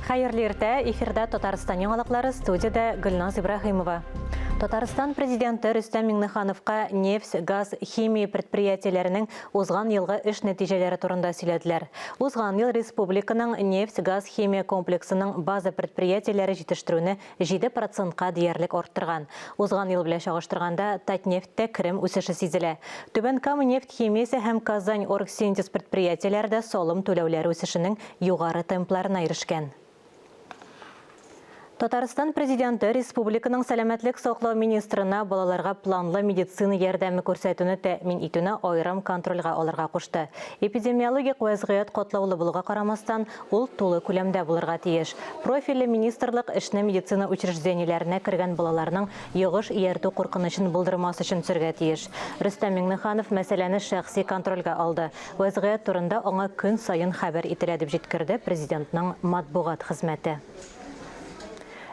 Хайырлы иртә, эфирда Татарстан яңалыклары, студияда Гөлназ Ибрахимова. Татарстан президенты Рөстәм Миңнехановка нефть, газ, химия предприятиеләренең узган елгы эш нәтиҗәләре турында сөйләделәр. Узган ел республиканың нефть, газ, химия комплексының база предприятиеләре җитештерүне 7%-ка диярлек арттырган. Узган ел белән чагыштырганда Татнефтьтә керем үсеше сизелә. Түбән Кама нефть химиясе һәм Казань оргсинтез предприятиеләрдә солым түләүләр үсешенең югары темпларына ирешкән. Татарстан президенты республиканың сәламәтлек саклау министрына балаларга планлы медицина ярдәме күрсәтүне тәэмин итүне аерым контрольгә алырга кушты. Эпидемиологик вазгыять катлаулы булуга карамастан, ул тулы күләмдә булырга тиеш. Профильле министрлык эшне медицина учреждениеләренә кергән балаларның йогыш ияртү куркынычын булдырмас өчен сөргә тиеш. Рөстәм Миңнеханов мәсьәләне шәхси контрольгә алды. Вазгыять турында аңа көн сайын хәбәр ителә дип җиткерде президентның матбугат хезмәте.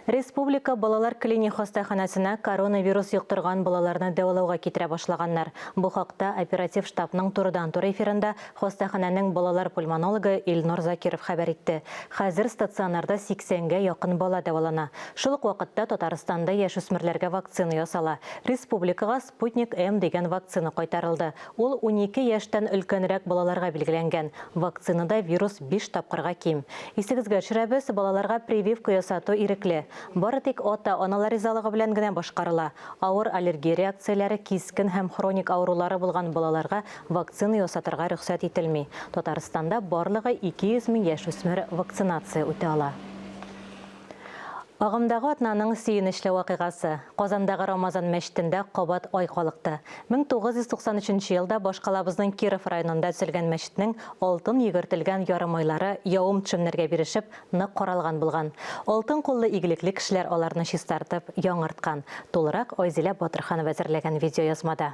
Республика балалар клиник хастаханасына коронавирус юктырган балаларны дәвалауга китерә башлаганнар. Бу хакта оператив штабның турыдан-туры эфирында хастахананың балалар пульмонологы Илнур Закиров хәбәр итте. Хәзер стационарда 80-гә якын бала дәвалана. Шул ук вакытта Татарстанда яшүсмерләргә вакцина ясала. Республикага Спутник М дигән вакцина кайтарылды. Ул 12 яшьтән өлкәнрәк балаларга билгеләнгән. Вакцинада вирус 5 тапкырга ким. Исегезгә төшерәбез, балаларга прививка ясату ирекле. Бары тик ата-аналар ризалыгы белән генә башкарыла. Авыр аллергия реакцияләре, кискен һәм хроник авырулары булган балаларга вакцина ясатырга рөхсәт ителми. Татарстанда барлыгы 200 мең яшүсмер вакцинация үтә ала. Агымдагы атнаның сөенечле вакыйгасы. Казандагы Рамазан мәчетендә кабат ай калыкты. 1993 елда башкалабызның Киров районында төзелгән мәчетнең алтын йөгертелгән ярым айлары явым төшемнәргә бирешеп, нык каралган булган. Алтын куллы игелекле кешеләр аларны чистартып, яңарткан. Тулырак Айзилә Батырханова әзерләгән видеоязмада.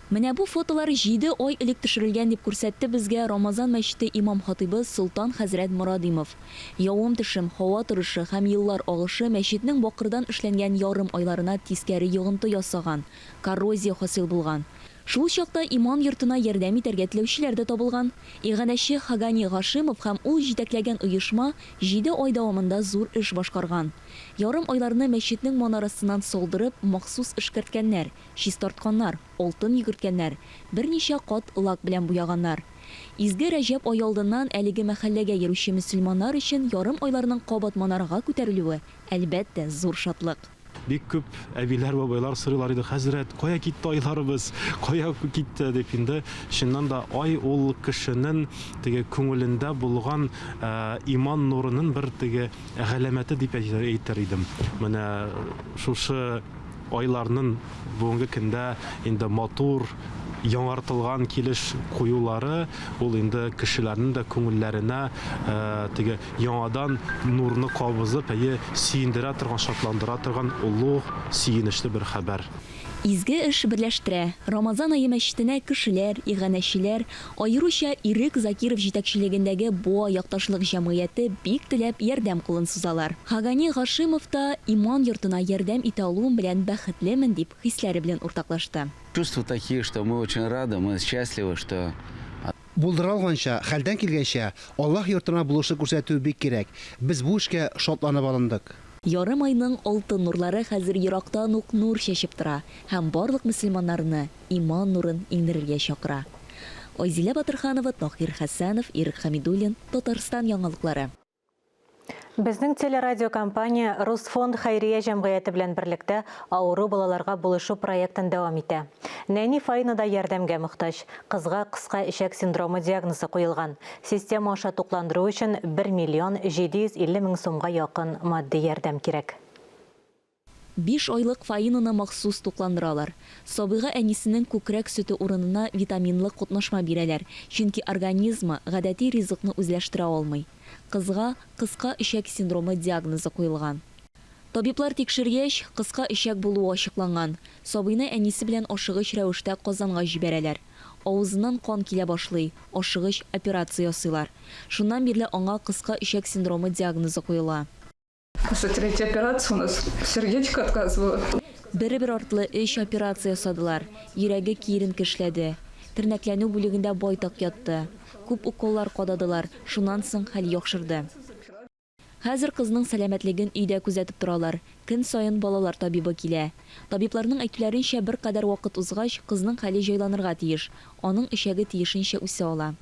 Менә бу фотолар 7 ай элек төшерелгән дип күрсәтте безгә Рамазан мәчете имам хатибы Солтан хәзрәт Морадимов. Явым төшем, һава торышы һәм еллар агышы мәчетнең бакырдан эшләнгән ярым айларына тискәре йогынты ясаган, коррозия хасил булган. Шул чакта иман йортына ярдәм итәргә теләүчеләр дә табылган. Иганәче Хагани Гашимов һәм ул җитәкләгән оешма 7 ай дәвамында зур эш башкарган. Ярым айларны мәчетнең манарасыннан солдырып, махсус эшкәрткәннәр, чистартканнар, алтын йөгерткәннәр, берничә кат лак белән буяганнар. Изге Рәҗәп ай алдыннан әлеге мәхәлләгә йөрүче мөселманнар өчен ярым айларның кабат манарага күтәрелүе әлбәттә зур шатлык. Бик күп әбиләр, бабайлар сорыйлар иде: "Хәзрәт, кая китте айларыбыз? Кая китте?" дип инде. Шуннан да ай ул кешенең теге күңелендә булган иман нурының бер теге галәмәте дип әйтер идем. Менә шушы айларның бүгенге көндә инде матур яңартылган килеш куюлары ул инде кешеләрнең дә күңелләренә теге яңадан нурны кабызып, сөендерә торган, шатландыра торган улуг, сөенечле бер хәбәр. Изге эш берләштерә. Рамазан айы мәчетенә кешеләр, иганәчеләр, аеруча Ирек Закиров җитәкчелегендәге Буа якташлык җәмгыяте бик теләп ярдәм кулын сузалар. Хагани Гашимов та иман йортына ярдәм итә алуым белән бәхетлемен дип хисләре белән уртаклашты. Чувства такие, что мы очень рады, мы счастливы, что Булдыралганча, хәлдән килгәнчә, Аллаһ йортына булышы күрсәтү бик кирәк. Без бу эшкә шатланып алындык. Ярым айның алтын нурлары хәзер ерактан ук нур чәчеп тора һәм барлык мөселманнарны иман нурын иңдерергә чакыра. Айзилә Батырханова, Тахир Хәсәнов, Ирек Хәмидуллин, Татарстан яңалыклары. Безнең телерадиокомпания Русфонд Хәйрия җәмгыяте белән берлектә авыру балаларга булышу проектын дәвам итә. Нәни Фаина да ярдәмгә мохтаҗ. Кызга кыска ишәк синдромы диагнозы куелган. Система аша тукландыру өчен 1 миллион 750 мең сумга якын матди ярдәм кирәк. 5 айлык Фаинаны махсус тукландыралар. Сабыйга әнисенең күкрәк сөте урынына витаминлы катнашма бирәләр, чөнки организмы гадәти ризыкны үзләштерә алмый. Кызга кыска ишәк синдромы диагнозы куелган. Табиблар тикшергәч, кыска ишәк булуы ачыкланган. Сабыйны әнисе белән ашыгыч рәвештә Казанга җибәрәләр. Авызыннан кан килә башлый, ашыгыч операция ясыйлар. Шуннан бирле аңа кыска ишәк синдромы диагнозы куела. После третьей операции у нас сердечко отказывало. Бер артлы 3 операция ясадылар. Йөрәге киерен кешләде. Тернәкләнү бүлегендә байтак ятты. Күп уколлар кададылар. Шуннан соң хәл яхшырды. Хәзер кызның сәламәтлеген өйдә күзәтеп торалар. Көн сайын балалар табибы килә. Табибларның әйтүләренчә, бер кадәр вакыт узгач, кызның хәле җайланырга тиеш. Аның эчәге тиешенчә үсә ала.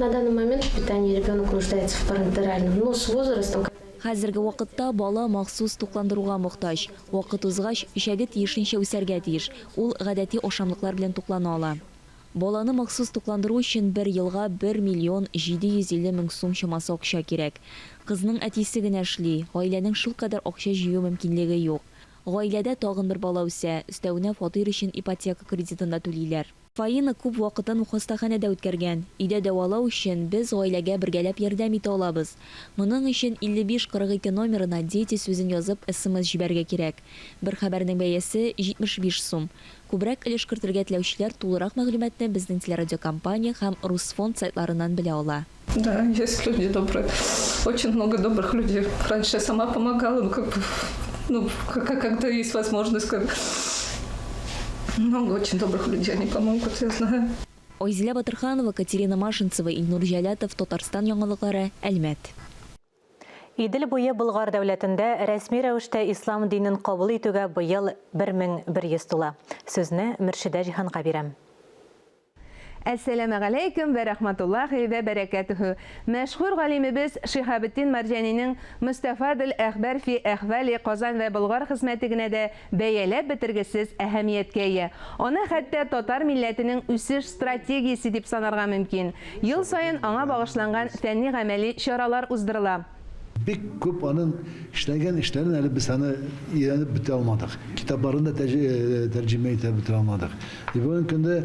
На данный момент в питании ребенок нуждается в парентеральном, но с возрастом... Хәзерге вакытта бала махсус тукландыруга мохтаҗ. Вакыт узгач, эчәге тиешенчә үсәргә тиеш. Ул гадәти ашамлыклар белән туклана ала. Баланы махсус тукландыру өчен 1 елга 1 миллион 750 мең сум чамасы акча кирәк. Кызның әтисе генә эшли, гаиләнең шул кадәр акча җыю мөмкинлеге юк. Гаиләдә тагын бер бала үсә, өстәвенә фатир өчен ипотека кредитын да түлиләр. Фаина күп вакытын хастаханәдә үткәргән. Өйдә дәвалау өчен без гаиләгә бергәләп ярдәм итә алабыз. Моның өчен 5542 номерына дети сүзен язып SMS җибәргә кирәк. Бер хәбәрнең бәясе 75 сум. Күбрәк өлеш кертергә теләүчеләр тулырак мәгълүматны безнең телерадиокомпания һәм Русфонд сайтларыннан белә ала. Да, есть люди добрые. Очень много добрых людей. Раньше я сама помогала, когда есть возможность. Много очень добрых людей, они помогут, я знаю. Ойзилә Батырханова, Катерина Машинцева, Илнур Җәләтов, Татарстан яңалыклары, Әлмәт. Идел буе Болгар дәүләтендә рәсми рәвештә ислам динен кабул итүгә быел 1100 тула. Сүзне Мөршидә Җиһанга бирәм. Әссәламу алейкум ва рахматуллахи ва баракатуху. Мәшһүр галимебез Шиһабетдин Марҗанинең Мустафадул әхбар фи әхвали Казан ва Болгар хезмәтенә дә бәяләп бетергесез әһәмияткә ия. Аны хәтта татар милләтенең үсеш стратегиясе дип санарга мөмкин. Ел саен аңа багышланган фәнни гамәли чаралар уздырыла. Бик күп аның эшләгән эшләрен әле без аны өйрәнеп бетә алмадык. Китапларында тәрҗемә итеп бетә алмадык. Бүген көндә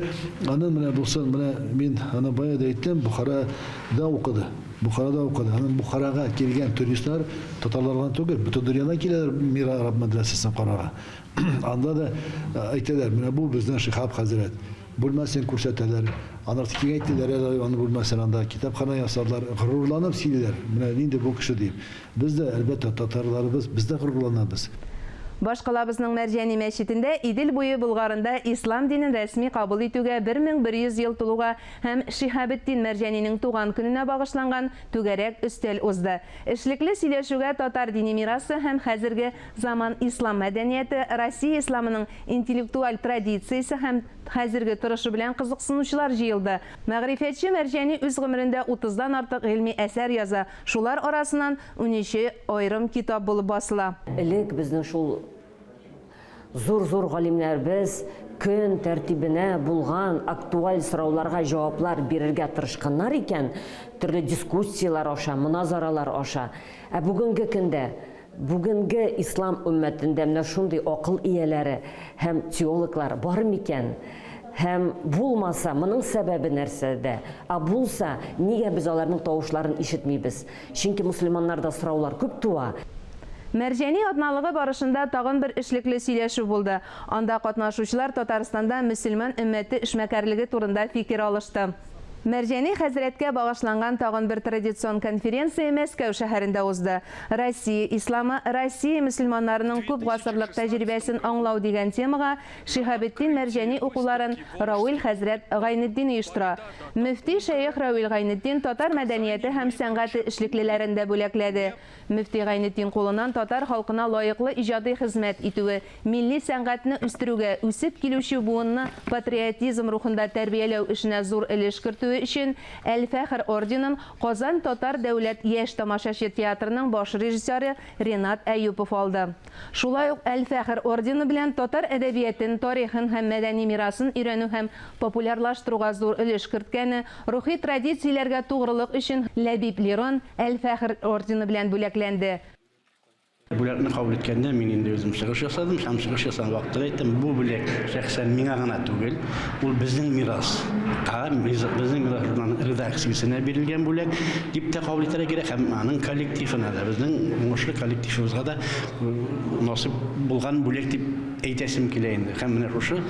аны менә булсын, менә мин аны бая да әйттем, Бухарада укыды. Аны Бухарага килгән туристлар татарлардан түгел, бөтен дөньядан киләләр Мир араб мәдрәсәсен карарга. Анда да әйтәләр, менә бу безнең Шиһаб хәзрәт. Бүлмәсен күрсәтәләр. Аныртык әйттеләр, аны бүлмәсен анда китапхана ясарлар, горурланып сөйлиләр. Менә нинди бу кеше дип. Без дә әлбәттә татарларыбыз, без дә горурланабыз. Башкалабызның Мәрҗани мәчетендә Идел буе Булгарында ислам динен рәсми кабул итүгә 1100 ел тулуга һәм Шиһабетдин Мәрҗанинең туган көненә багышланган түгәрәк өстәл узды. Эшлекле сөйләшүгә татар дини мирасы һәм хәзерге заман ислам мәдәнияте, Россия исламының интеллектуаль традициясе һәм хәзерге торышы белән кызыксынучылар җыелды. Мәгърифәтче Мәрҗани үз гомерендә 30дан артык гыйльми әсәр яза. Шулар арасыннан 13 аерым китап булып басыла. Элек безнең шул зур галимнәрбез көн тәртибенә булган актуаль сорауларга җаваплар бирергә тырышканнар икән, төрле дискуссиялар аша, мөназаралар аша. Ә бүгенге көндә, бүгенге ислам уммәтендә менә шундый акыл ияләре һәм теологлар бар микән? Һәм булмаса, моның сәбәбе нәрсәдә? Булса, нигә без аларның тавышларын ишетмибез? Чөнки мөселманнарда сораулар күп туа. Мәрҗани атналыгы барышында тагын бер эшлекле сөйләшү булды. Анда катнашучылар Татарстанда мөселман өммәте эшмәкәрлеге турында фикер алышты. Мәрҗани хәзрәткә багышланган тагын бер традицион конференция Мәскәү шәһәрендә узды. Россия исламы, Россия мөселманнарының күп гасырлык тәҗрибәсен аңлау дигән темага Шиһабетдин Мәрҗани укуларын Рауил хәзрәт Гайнетдин оештыра. Мөфти Шәйх Рауил Гайнетдин татар мәдәнияте һәм сәнгате эшлеклеләрен дә бүләкләде. Мөфти Гайнетдин кулыннан татар халкына лаеклы иҗади хезмәт итүе, милли сәнгатьне үстерүгә, үсеп килүче буынны патриотизм рухында тәрбияләү эшенә зур өлеш кертү өчен Әл-Фәхр орденын Казан татар дәүләт яшь тамашачы театрының баш режиссеры Ренат Әюпов алды. Шулай ук Әл-Фәхр ордены белән татар әдәбиятын, тарихын һәм мәдәни мирасын өйрәнү һәм популярлаштыруга зур өлеш керткәне, рухи традицияләргә тугрылык өчен Ләбиб Лерон Әл-Фәхр ордены белән бүләкләнде. Бүләкне кабул иткәндә мин инде үзем чыгыш ясадым, һәм чыгыш ясаган вакытта әйттем, бу бүләк шәхсән миңа гына түгел, ул безнең мирас. Безнең мирас редакциясенә бирелгән бүләк дип тә кабул итәргә кирәк, һәм аның коллективына да, безнең уңышлы коллективыбызга да насыйп булган бүләк дип әйтәсем килә инде. Һәм менә шушы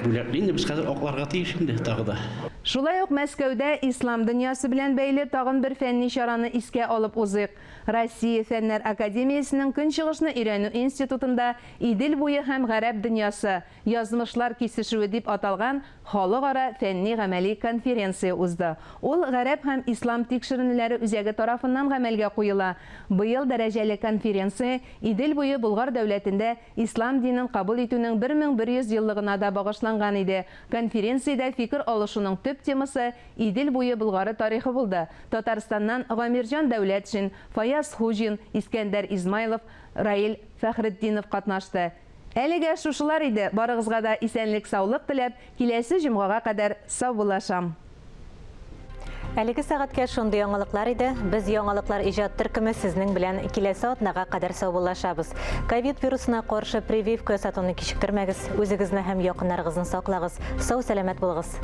бүләкне инде без хәзер акларга тиеш инде тагы да. Шулай ук Мәскәүдә ислам дөньясы белән бәйле тагын бер фәнни чараны искә алып узыйк. Россия Фәннәр академиясенең Көнчыгышны өйрәнү институтында Идел буе һәм гарәп дөньясы язмышлар кисешүе дип аталган халыкара фәнни гамәли конференция узды. Ул гарәп һәм ислам тикшеренүләре үзәге тарафыннан гамәлгә куела. Быел дәрәҗәле конференция Идел буе Болгар дәүләтендә ислам динен кабул итүнең 1100 еллыгына да багышланган иде. Конференциядә фикер алышуның төп темасы Идел буе Болгары тарихы булды. Татарстаннан Гамирҗан Дәүләтшин, Фаяз Хуҗин, Искәндәр Измайлов, Раил Фәхретдинов катнашты. Әлегә шушылар иде. Барыгызга да исәнлек, саулык теләп, киләсе җомгага кадәр сау булашам. Әлеге сәгатькә шундый яңалыклар иде. Без яңалыклар иҗат төркеме сезнең белән киләсе атнага кадәр саубуллашабыз. Ковид вирусына каршы прививка сатуны кичектермәгез. Үзегезне һәм якыннарыгызны саклагыз. Сау сәламәт булыгыз.